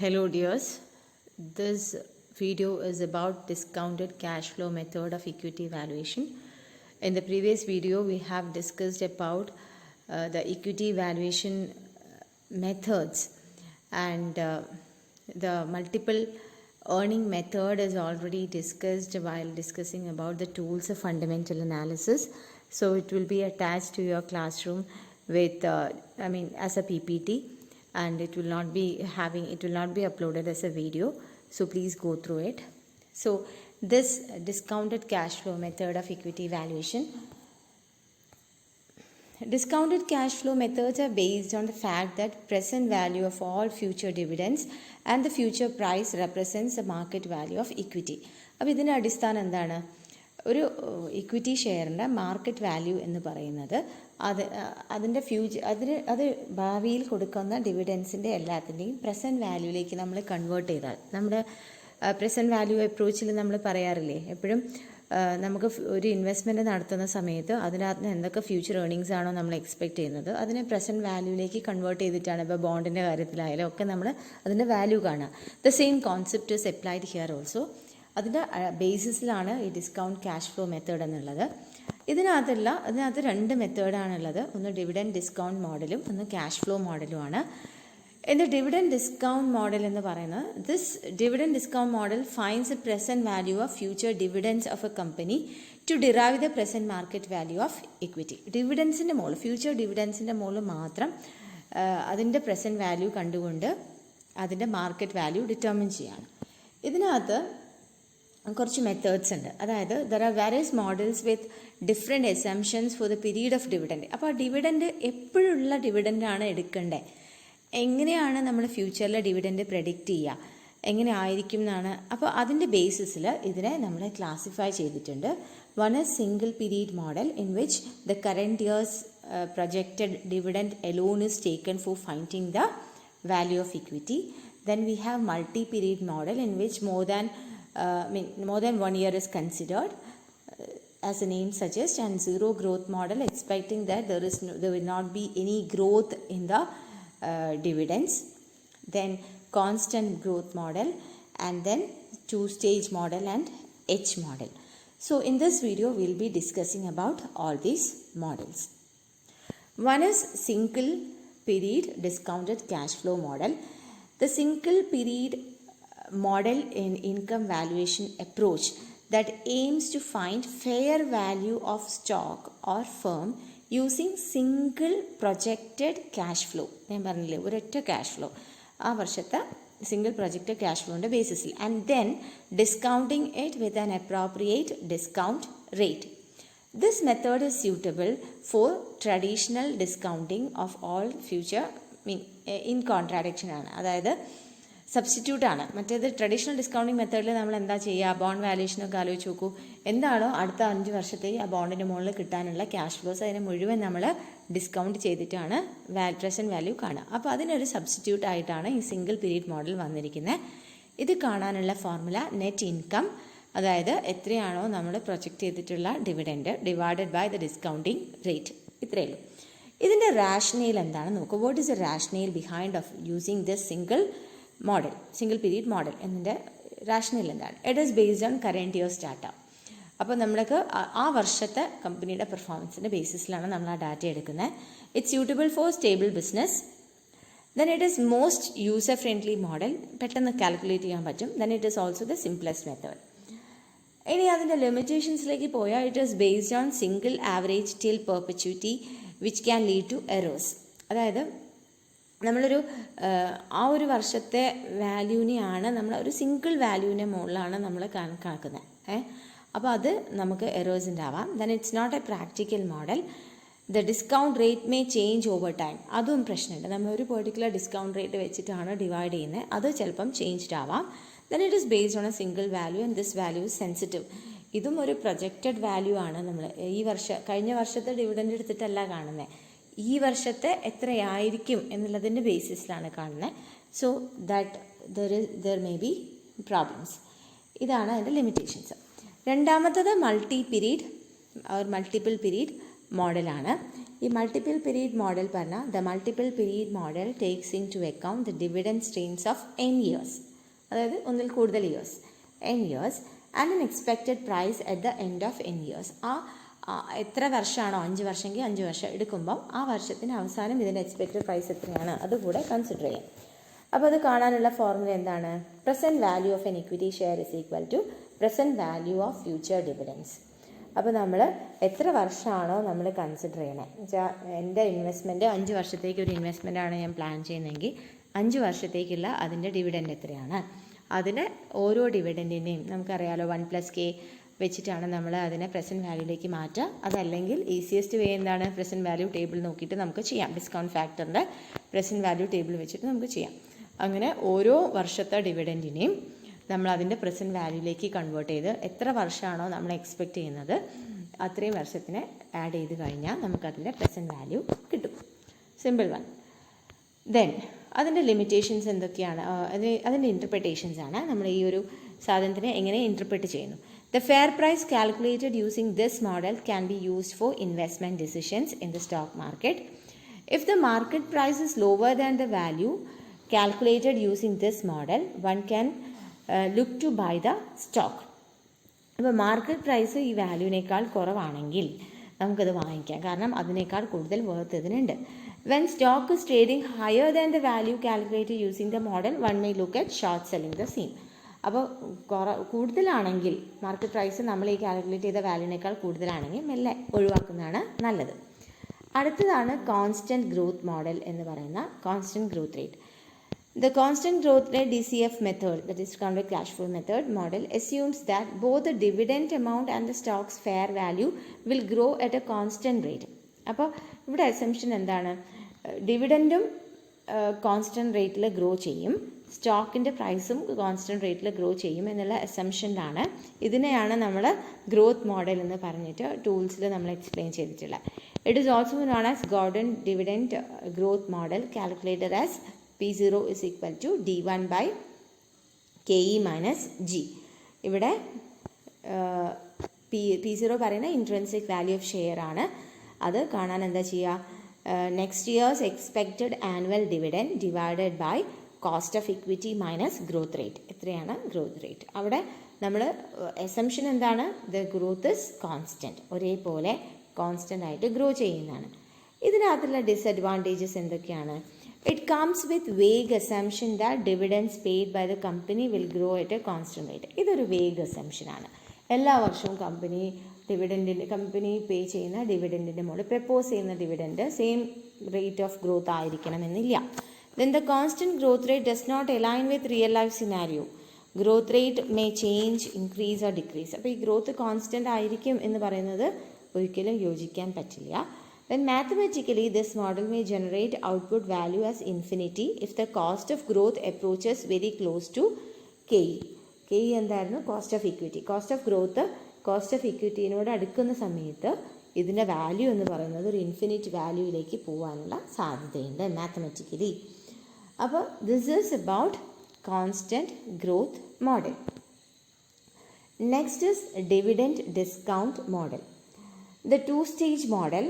Hello dears, this video is about discounted cash flow method of equity valuation. In the previous video we have discussed about the equity valuation methods and the multiple earning method is already discussed while discussing about the tools of fundamental analysis. So it will be attached to your classroom with as a PPT, and it will not be uploaded as a video, so please go through it. So this discounted cash flow method of equity valuation, discounted cash flow methods are based on the fact that present value of all future dividends and the future price represents the market value of equity. അപ്പോൾ ഇതിൻ്റെ അടിസ്ഥാനം എന്താണ്? ഒരു equity ഷെയറിൻ്റെ market value എന്ന് പറയുന്നത് അതിൻ്റെ അത് ഭാവിയിൽ കൊടുക്കുന്ന ഡിവിഡൻസിൻ്റെ എല്ലാത്തിൻ്റെയും പ്രസൻറ്റ് വാല്യൂയിലേക്ക് നമ്മൾ കൺവേർട്ട് ചെയ്താൽ, നമ്മുടെ പ്രസൻറ്റ് വാല്യൂ അപ്രോച്ചിൽ നമ്മൾ പറയാറില്ലേ എപ്പോഴും, നമുക്ക് ഒരു ഇൻവെസ്റ്റ്മെൻറ്റ് നടത്തുന്ന സമയത്ത് അതിനകത്ത് എന്തൊക്കെ ഫ്യൂച്ചർ ഏർണിങ്സ് ആണോ നമ്മൾ എക്സ്പെക്ട് ചെയ്യുന്നത് അതിനെ പ്രസൻറ്റ് വാല്യൂയിലേക്ക് കൺവേർട്ട് ചെയ്തിട്ടാണ് ഇപ്പോൾ ബോണ്ടിൻ്റെ കാര്യത്തിലായാലും ഒക്കെ നമ്മൾ അതിൻ്റെ വാല്യൂ കാണുക. The same concept is applied here also. അതിൻ്റെ ബേസിസിലാണ് ഈ ഡിസ്കൗണ്ട് ക്യാഷ് ഫ്ലോ മെത്തേഡ് എന്നുള്ളത്. ഇതിനകത്ത് രണ്ട് മെത്തേഡാണുള്ളത്. ഒന്ന് ഡിവിഡൻഡ് ഡിസ്കൗണ്ട് മോഡലും ഒന്ന് ക്യാഷ് ഫ്ലോ മോഡലുമാണ്. In the dividend discount model എന്ന് പറയുന്നത്, this dividend discount model finds the present value of future dividends of a company to derive the present market value of equity. ഡിവിഡൻസിൻ്റെ മുകളിൽ, future ഡിവിഡൻസിൻ്റെ മുകളിൽ മാത്രം അതിൻ്റെ present value കണ്ടുകൊണ്ട് അതിൻ്റെ market value determine ചെയ്യാണ്. ഇതിനകത്ത് കുറച്ച് മെത്തേഡ്സ് ഉണ്ട്. അതായത് there are various models with different assumptions for the period of dividend. അപ്പോൾ ആ ഡിവിഡൻഡ് എപ്പോഴുള്ള ഡിവിഡൻഡാണ് എടുക്കേണ്ടത്, എങ്ങനെയാണ് നമ്മൾ ഫ്യൂച്ചറിലെ ഡിവിഡൻഡ് പ്രെഡിക്റ്റ് ചെയ്യുക, എങ്ങനെ ആയിരിക്കും എന്നാണ്. അപ്പോൾ അതിൻ്റെ ബേസിസിൽ ഇതിനെ നമ്മൾ ക്ലാസിഫൈ ചെയ്തിട്ടുണ്ട്. One is single period model in which the current years projected dividend alone is taken for finding the value of equity. Then we have multi period model in which more than 1 year is considered, as the name suggests, and zero growth model, expecting that there will not be any growth in the dividends. Then constant growth model, and then two-stage model and H model. So in this video we will be discussing about all these models. One is single period discounted cash flow model. The single period model in income valuation approach that aims to find fair value of stock or firm using single projected cash flow. ഞാൻ പറഞ്ഞില്ലേ ഒരൊറ്റ cash flow, ആ വർഷത്തെ single projected cash ഫ്ലോൻ്റെ ബേസിസിൽ, and then discounting it with an appropriate discount rate. This method is suitable for traditional discounting of all future in contradiction ആണ്, അതായത് substitute ആണ്. മറ്റേത് ട്രഡീഷണൽ ഡിസ്കൗണ്ടിങ് മെത്തേഡിൽ നമ്മൾ എന്താ ചെയ്യുക, ബോണ്ട് വാല്യൂഷനൊക്കെ ആലോചിച്ച് നോക്കൂ, എന്താണോ അടുത്ത 5 വർഷത്തെ ആ ബോണ്ടിൻ്റെ മുകളിൽ കിട്ടാനുള്ള ക്യാഷ് ഫ്ലോസ് അതിനെ മുഴുവൻ നമ്മൾ ഡിസ്കൗണ്ട് ചെയ്തിട്ടാണ് പ്രസൻറ്റ് വാല്യൂ കാണുക. അപ്പോൾ അതിനൊരു സബ്സ്റ്റിറ്റ്യൂട്ട് ആയിട്ടാണ് ഈ സിംഗിൾ പീരീഡ് മോഡൽ വന്നിരിക്കുന്നത്. ഇത് കാണാനുള്ള ഫോർമുല നെറ്റ് ഇൻകം, അതായത് എത്രയാണോ നമ്മൾ പ്രൊജക്റ്റ് ചെയ്തിട്ടുള്ള dividend divided by the discounting rate, ഇത്രയേ ഉള്ളൂ. ഇതിൻ്റെ റാഷണൽ എന്താണെന്ന് നോക്കൂ. What is the rational behind of using this single period model എന്നതിൻ്റെ റാഷണൽ എന്താണ്? It is based on current year data. അപ്പോൾ നമ്മൾക്ക് ആ വർഷത്തെ കമ്പനിയുടെ പെർഫോമൻസിൻ്റെ ബേസിസിലാണ് നമ്മൾ ആ ഡാറ്റ എടുക്കുന്നത്. It's suitable for stable business. Then it is most user friendly model, പെട്ടെന്ന് കാൽക്കുലേറ്റ് ചെയ്യാൻ പറ്റും. Then it is also the simplest method. ഇനി അതിൻ്റെ ലിമിറ്റേഷൻസിലേക്ക് പോയാൽ it is based on single average till perpetuity which can lead to errors. അതായത് നമ്മളൊരു ആ ഒരു വർഷത്തെ വാല്യൂവിനെയാണ് നമ്മൾ ഒരു സിംഗിൾ വാല്യൂവിൻ്റെ മുകളിലാണ് നമ്മൾ കണക്കുന്നത്. അപ്പോൾ അത് നമുക്ക് എറേഴ്സ് ഉണ്ടാവാം. Then it's not a practical model. The discount rate may change over time. അതും പ്രശ്നമുണ്ട്. നമ്മൾ ഒരു പെർട്ടിക്കുലർ ഡിസ്കൗണ്ട് റേറ്റ് വെച്ചിട്ടാണ് ഡിവൈഡ് ചെയ്യുന്നത്, അത് ചിലപ്പം ചേഞ്ച്ഡ് ആവാം. Then it is based on a single value and this value is sensitive. ഇതും ഒരു പ്രൊജക്റ്റഡ് വാല്യൂ ആണ്. നമ്മൾ കഴിഞ്ഞ വർഷത്തെ ഡിവിഡൻഡ് എടുത്തിട്ടല്ല കാണുന്നത്, ഈ വർഷത്തെ എത്രയായിരിക്കും എന്നുള്ളതിൻ്റെ ബേസിസിലാണ് കാണുന്നത്. So that there may be problems. ഇതാണ് അതിൻ്റെ ലിമിറ്റേഷൻസ്. രണ്ടാമത്തത് മൾട്ടിപ്പിൾ പീരീഡ് മോഡലാണ്. ഈ മൾട്ടിപ്പിൾ പീരീഡ് മോഡൽ പറഞ്ഞാൽ the multiple period model takes into account the dividend streams of n years, അതായത് ഒന്നിൽ കൂടുതൽ years, n years and n expected price at the end of n years. എത്ര വർഷമാണോ, 5 വർഷമെങ്കിൽ 5 വർഷം എടുക്കുമ്പം ആ വർഷത്തിന് അവസാനം ഇതിൻ്റെ എക്സ്പെക്റ്റഡ് പ്രൈസ് എത്രയാണ് അതുകൂടെ കൺസിഡർ ചെയ്യാം. അപ്പോൾ അത് കാണാനുള്ള ഫോർമുല എന്താണ്? Present value of an equity share is equal to present value of future dividends. അപ്പോൾ നമ്മൾ എത്ര വർഷമാണോ നമ്മൾ കൺസിഡർ ചെയ്യണേ വെച്ചാൽ എൻ്റെ ഇൻവെസ്റ്റ്മെൻറ്റ് 5 വർഷത്തേക്ക് ഒരു ഇൻവെസ്റ്റ്മെൻറ്റാണ് ഞാൻ പ്ലാൻ ചെയ്യുന്നതെങ്കിൽ 5 വർഷത്തേക്കുള്ള അതിൻ്റെ ഡിവിഡൻഡ് എത്രയാണ്, അതിന് ഓരോ ഡിവിഡൻറ്റിൻ്റെയും നമുക്കറിയാലോ 1+k വെച്ചിട്ടാണ് നമ്മൾ അതിനെ പ്രസൻറ്റ് വാല്യൂയിലേക്ക് മാറ്റുക. അതല്ലെങ്കിൽ ഈസിയസ്റ്റ് വേ എന്താണ്? പ്രസൻറ്റ് വാല്യൂ ടേബിൾ നോക്കിയിട്ട് നമുക്ക് ചെയ്യാം. ഡിസ്കൗണ്ട് ഫാക്ടറിൻ്റെ പ്രസൻറ്റ് വാല്യൂ ടേബിൾ വെച്ചിട്ട് നമുക്ക് ചെയ്യാം. അങ്ങനെ ഓരോ വർഷത്തെ ഡിവിഡൻറ്റിനെയും നമ്മൾ അതിൻ്റെ പ്രസൻറ്റ് വാല്യൂയിലേക്ക് കൺവേർട്ട് ചെയ്ത് എത്ര വർഷമാണോ നമ്മൾ എക്സ്പെക്റ്റ് ചെയ്യുന്നത് അത്രയും വർഷത്തിനെ ആഡ് ചെയ്ത് കഴിഞ്ഞാൽ നമുക്കതിൻ്റെ പ്രസൻറ്റ് വാല്യൂ കിട്ടും. Simple one. ദെൻ അതിൻ്റെ ലിമിറ്റേഷൻസ് എന്തൊക്കെയാണ്, അതിൻ്റെ ഇൻ്റർപ്രിട്ടേഷൻസ് ആണ് നമ്മൾ ഈ ഒരു സാധനത്തിനെ എങ്ങനെ ഇൻ്റർപ്രിറ്റ് ചെയ്യുന്നു. The fair price calculated using this model can be used for investment decisions in the stock market. If the market price is lower than the value calculated using this model, one can look to buy the stock. അപ്പോൾ market price ഈ വാല്യൂവിനേക്കാൾ കുറവാണെങ്കിൽ നമുക്കത് വാങ്ങിക്കാം, കാരണം അതിനേക്കാൾ കൂടുതൽ worth ഇതിനുണ്ട്. When stock is trading higher than the value calculated using the model, one may look at short selling the same. അപ്പോൾ കൂടുതലാണെങ്കിൽ മാർക്കറ്റ് പ്രൈസ് നമ്മൾ ഈ കാൽക്കുലേറ്റ് ചെയ്ത വാല്യൂവിനേക്കാൾ കൂടുതലാണെങ്കിൽ മെല്ലെ ഒഴിവാക്കുന്നതാണ് നല്ലത്. അടുത്തതാണ് കോൺസ്റ്റൻറ്റ് ഗ്രോത്ത് മോഡൽ എന്ന് പറയുന്ന constant growth rate. The constant growth rate DCF method, that is discounted cash flow method model, assumes that both the dividend amount and the stock's fair value will grow at a constant rate. അപ്പോൾ ഇവിടെ assumption എന്താണ്? ഡിവിഡൻറ്റും constant റേറ്റിൽ grow ചെയ്യും, സ്റ്റോക്കിൻ്റെ പ്രൈസും constant റേറ്റിൽ grow ചെയ്യും എന്നുള്ള അസംഷനിലാണ് ഇതിനെയാണ് നമ്മൾ ഗ്രോത്ത് മോഡൽ എന്ന് പറഞ്ഞിട്ട് ടൂൾസിൽ നമ്മൾ എക്സ്പ്ലെയിൻ ചെയ്തിട്ടുള്ളത്. It is also known as Gordon dividend growth model calculated as P0 is equal to D1 by KE minus G. ഇവിടെ P0 പറയുന്ന ഇൻട്രൻസിക് വാല്യൂ ഓഫ് ഷെയർ ആണ്. അത് കാണാൻ എന്താ ചെയ്യുക? Next year's expected annual dividend divided by cost of equity minus growth rate. എത്രയാണ് growth rate? അവിടെ നമ്മൾ അസംഷൻ എന്താണ്? ദ ഗ്രോത്ത് ഇസ് കോൺസ്റ്റൻറ്റ്, ഒരേപോലെ കോൺസ്റ്റൻ്റ് ആയിട്ട് ഗ്രോ ചെയ്യുന്നതാണ്. ഇതിനകത്തുള്ള ഡിസഡ്വാൻറ്റേജസ് എന്തൊക്കെയാണ്? It comes with vague assumption that dividends paid by the company will grow at a constant rate. ഇതൊരു വേഗ് അസംഷനാണ്. എല്ലാ വർഷവും കമ്പനി പേ ചെയ്യുന്ന ഡിവിഡൻറ്റിൻ്റെ മുകളിൽ പ്രപ്പോസ് ചെയ്യുന്ന dividend same rate of growth ആയിരിക്കണമെന്നില്ല. Then the constant growth rate does not align with real life scenario. Growth rate may change, increase or decrease. അപ്പോൾ ഈ ഗ്രോത്ത് കോൺസ്റ്റൻ്റ് ആയിരിക്കും എന്ന് പറയുന്നത് ഒരിക്കലും യോജിക്കാൻ പറ്റില്ല. Then mathematically this model may generate output value as infinity if the cost of growth approaches very close to KE. KE എന്തായിരുന്നു? Cost of equity. Cost of growth cost of ഇക്വിറ്റിനോട് അടുക്കുന്ന സമയത്ത് ഇതിൻ്റെ വാല്യൂ എന്ന് പറയുന്നത് ഒരു ഇൻഫിനിറ്റ് വാല്യൂയിലേക്ക് പോകാനുള്ള സാധ്യതയുണ്ട് മാത്തമാറ്റിക്കലി. അപ്പോൾ this is about constant growth model. Next is dividend discount model. The 2-stage model,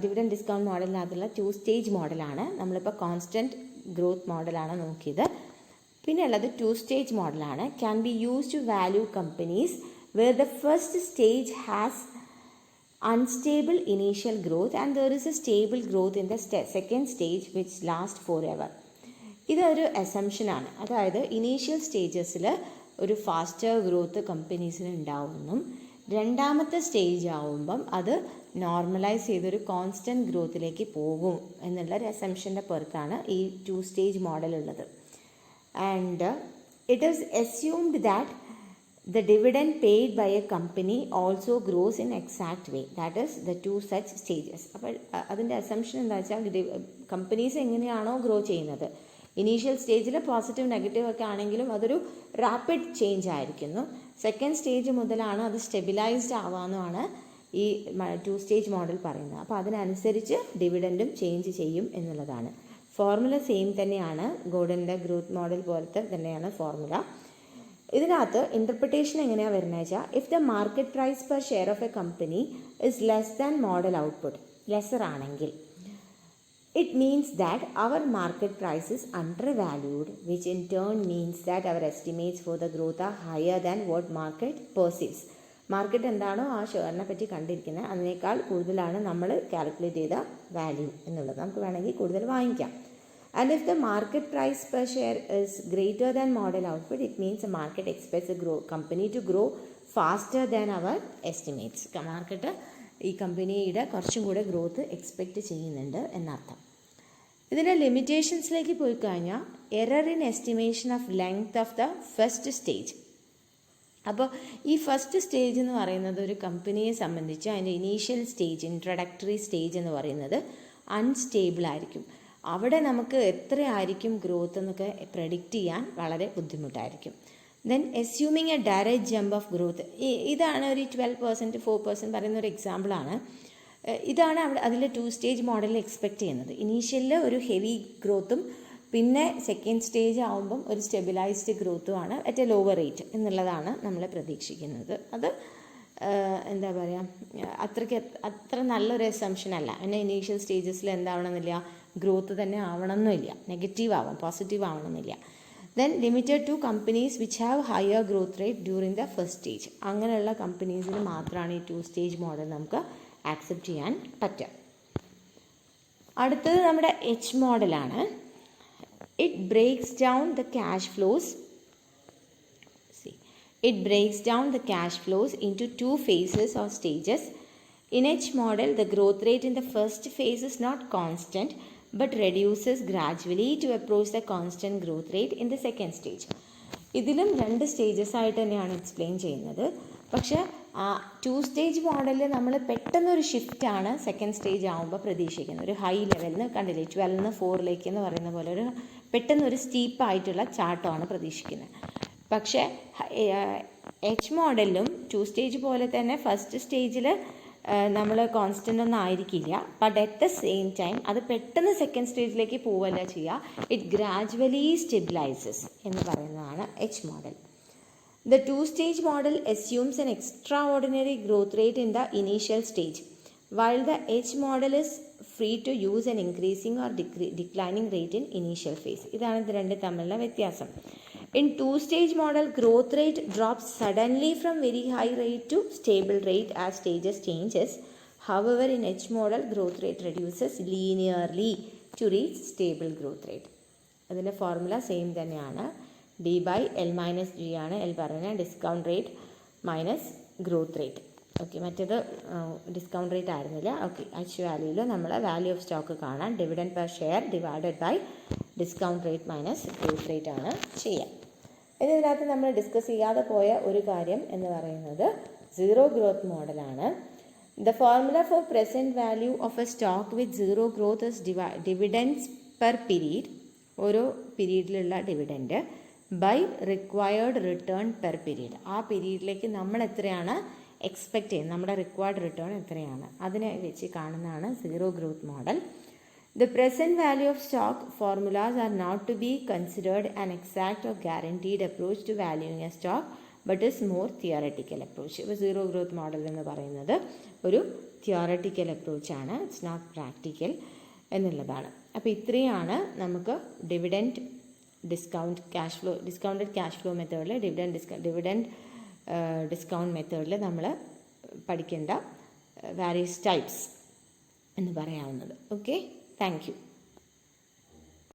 dividend discount മോഡലിനകത്തുള്ള 2-stage മോഡലാണ്. നമ്മളിപ്പോൾ കോൺസ്റ്റൻറ്റ് ഗ്രോത്ത് മോഡലാണ് നോക്കിയത്. പിന്നെ ഉള്ളത് 2-stage മോഡലാണ്. Can be use to value companies where the first stage has unstable initial growth and there is a stable growth in the second stage which lasts forever. ഇതൊരു അസംഷനാണ്. അതായത് initial സ്റ്റേജസിൽ ഒരു faster growth കമ്പനീസിന് ഉണ്ടാവുമെന്നും രണ്ടാമത്തെ stage ആവുമ്പം അത് normalise ചെയ്തൊരു constant ഗ്രോത്തിലേക്ക് പോകും എന്നുള്ള ഒരു അസംഷൻ്റെ പുറത്താണ് ഈ 2-stage മോഡൽ ഉള്ളത്. And it is assumed that the dividend paid by a company also grows in exact way. That is the 2 such stages. അപ്പോൾ അതിൻ്റെ അസംഷൻ എന്താ വെച്ചാൽ കമ്പനീസ് എങ്ങനെയാണോ ഗ്രോ ചെയ്യുന്നത്, ഇനീഷ്യൽ സ്റ്റേജിൽ പോസിറ്റീവ് നെഗറ്റീവ് ഒക്കെ ആണെങ്കിലും അതൊരു റാപ്പിഡ് ചേഞ്ച് ആയിരിക്കുന്നു. സെക്കൻഡ് സ്റ്റേജ് മുതലാണ് അത് സ്റ്റെബിലൈസ്ഡ് ആവാമെന്നാണ് ഈ 2-stage മോഡൽ പറയുന്നത്. അപ്പോൾ അതിനനുസരിച്ച് ഡിവിഡൻറ്റും ചേഞ്ച് ചെയ്യും എന്നുള്ളതാണ്. ഫോർമുല സെയിം തന്നെയാണ്, ഗോർഡൻ്റെ ഗ്രോത്ത് മോഡൽ പോലത്തെ തന്നെയാണ് ഫോർമുല. ഇതിനകത്ത് ഇൻ്റർപ്രിട്ടേഷൻ എങ്ങനെയാണ് വരുന്നത് വെച്ചാൽ, if the market price per share of a company is less than model output, lesser ആണെങ്കിൽ it means that our market price is undervalued, which in turn means that our estimates for the growth are higher than what market perceives. Market എന്താണോ ആ ഷെയറിനെ പറ്റി കണ്ടിരിക്കുന്നത് അതിനേക്കാൾ കൂടുതലാണ് നമ്മൾ calculate ചെയ്ത value എന്നുള്ളത്. നമുക്ക് വേണമെങ്കിൽ കൂടുതൽ വാങ്ങിക്കാം. And if the market price per share is greater than model output, it means the market expects a company to grow faster than our estimates. Market ഈ കമ്പനിയുടെ കുറച്ചും കൂടെ ഗ്രോത്ത് എക്സ്പെക്റ്റ് ചെയ്യുന്നുണ്ട് എന്നർത്ഥം. ഇതിൻ്റെ ലിമിറ്റേഷൻസിലേക്ക് പോയി കഴിഞ്ഞാൽ error in estimation of length of the first stage. അപ്പോൾ ഈ ഫസ്റ്റ് സ്റ്റേജ് എന്ന് പറയുന്നത് ഒരു കമ്പനിയെ സംബന്ധിച്ച് അതിൻ്റെ ഇനീഷ്യൽ സ്റ്റേജ്, ഇൻട്രഡക്ടറി സ്റ്റേജ് എന്ന് പറയുന്നത് അൺസ്റ്റേബിൾ ആയിരിക്കും. അവിടെ നമുക്ക് എത്രയായിരിക്കും ഗ്രോത്ത് എന്നൊക്കെ പ്രെഡിക്റ്റ് ചെയ്യാൻ വളരെ ബുദ്ധിമുട്ടായിരിക്കും. Then assuming A direct jump of growth, ഇതാണ് ഒരു 12% 4% പറയുന്ന ഒരു എക്സാമ്പിളാണ്. ഇതാണ് അവിടെ അതിൽ 2 സ്റ്റേജ് മോഡലിൽ എക്സ്പെക്റ്റ് ചെയ്യുന്നത്. ഇനീഷ്യലിൽ ഒരു ഹെവി ഗ്രോത്തും പിന്നെ സെക്കൻഡ് സ്റ്റേജ് ആകുമ്പം ഒരു സ്റ്റെബിലൈസ്ഡ് ഗ്രോത്തുമാണ് അറ്റ് എ ലോവർ റേറ്റ് എന്നുള്ളതാണ് നമ്മൾ പ്രതീക്ഷിക്കുന്നത്. അത് എന്താ പറയുക, അത്ര നല്ലൊരു അസംഷൻ അല്ല. പിന്നെ ഇനീഷ്യൽ സ്റ്റേജസിൽ എന്താവണമെന്നില്ല, ഗ്രോത്ത് തന്നെ ആവണമെന്നില്ല, നെഗറ്റീവ് ആവാം, പോസിറ്റീവ് ആവണമെന്നില്ല. Then limited to companies which have higher growth rate during the first stage. അങ്ങനെയുള്ള കമ്പനീസിന് മാത്രമാണ് ഈ 2 സ്റ്റേജ് മോഡൽ നമുക്ക് ആക്സെപ്റ്റ് ചെയ്യാൻ പറ്റുക. അടുത്തത് നമ്മുടെ എച്ച് മോഡലാണ്. It breaks down the cash flows into 2 phases or stages. In each model, the growth rate in the first phase is not constant but reduces gradually to approach the constant growth rate in the second stage. ഇതിലും 2 stages ആയിട്ട് തന്നെയാണ് explain ചെയ്യുന്നത്. പക്ഷേ 2 stage മോഡലിൽ നമ്മൾ പെട്ടെന്നൊരു ഷിഫ്റ്റാണ് second stage ആകുമ്പോൾ പ്രതീക്ഷിക്കുന്നത്. ഒരു ഹൈ ലെവലിൽ നിന്ന് കണ്ടില്ലേ, 12 4 എന്ന് പറയുന്ന പോലെ ഒരു പെട്ടെന്നൊരു സ്റ്റീപ്പായിട്ടുള്ള ചാട്ടമാണ് പ്രതീക്ഷിക്കുന്നത്. പക്ഷേ എച്ച് മോഡലിലും 2 സ്റ്റേജ് പോലെ തന്നെ ഫസ്റ്റ് സ്റ്റേജിൽ നമ്മൾ കോൺസ്റ്റൻ്റ് ഒന്നും ആയിരിക്കില്ല. But at the same time അത് പെട്ടെന്ന് സെക്കൻഡ് സ്റ്റേജിലേക്ക് പോവല്ല ചെയ്യുക. ഇറ്റ് ഗ്രാജുവലി സ്റ്റെബിലൈസസ് എന്ന് പറയുന്നതാണ് H model. The 2-stage model assumes an extraordinary growth rate in the initial stage, while the H model is free to use an increasing or declining rate in initial phase. ഇതാണ് ഇത് രണ്ട് തമ്മിലുള്ള വ്യത്യാസം. In 2-stage model, growth rate drops suddenly from very high rate to stable rate as stages changes. However, in H model, growth rate reduces linearly to reach stable growth rate. അതിൻ്റെ formula same തന്നെയാണ്. D/L-G ആണ്. L പറയുന്നത് discount rate minus growth rate. Okay, മറ്റേത് discount rate ആയിരുന്നില്ല. Okay, H വാല്യൂയിൽ നമ്മൾ value of stock കാണാൻ dividend per share divided by discount rate minus growth rate ആണ് ചെയ്യുക. ഇതിനകത്ത് നമ്മൾ ഡിസ്കസ് ചെയ്യാതെ പോയ ഒരു കാര്യം എന്ന് പറയുന്നത് സീറോ ഗ്രോത്ത് മോഡലാണ്. The formula for present value of a stock with zero growth is dividends per period, ഓരോ പീരീഡിലുള്ള dividend by required return per period. ആ പീരീഡിലേക്ക് നമ്മൾ എത്രയാണ് എക്സ്പെക്റ്റ് ചെയ്യുന്നത്, നമ്മുടെ റിക്വയർഡ് റിട്ടേൺ എത്രയാണ്, അതിനെ വെച്ച് കാണുന്നതാണ് zero growth model. The present value of stock formulas are not to be considered an exact or guaranteed approach to valuing a stock, but is more theoretical approach. ഇപ്പോൾ zero growth model എന്ന് പറയുന്നത് ഒരു തിയോററ്റിക്കൽ അപ്രോച്ചാണ്, it's not practical എന്നുള്ളതാണ്. അപ്പോൾ ഇത്രയാണ് നമുക്ക് dividend discounted cash flow മെത്തേഡിൽ dividend discount മെത്തേഡിൽ നമ്മൾ പഠിക്കേണ്ട വാരിയസ് ടൈപ്സ് എന്ന് പറയാവുന്നത്. Okay, thank you.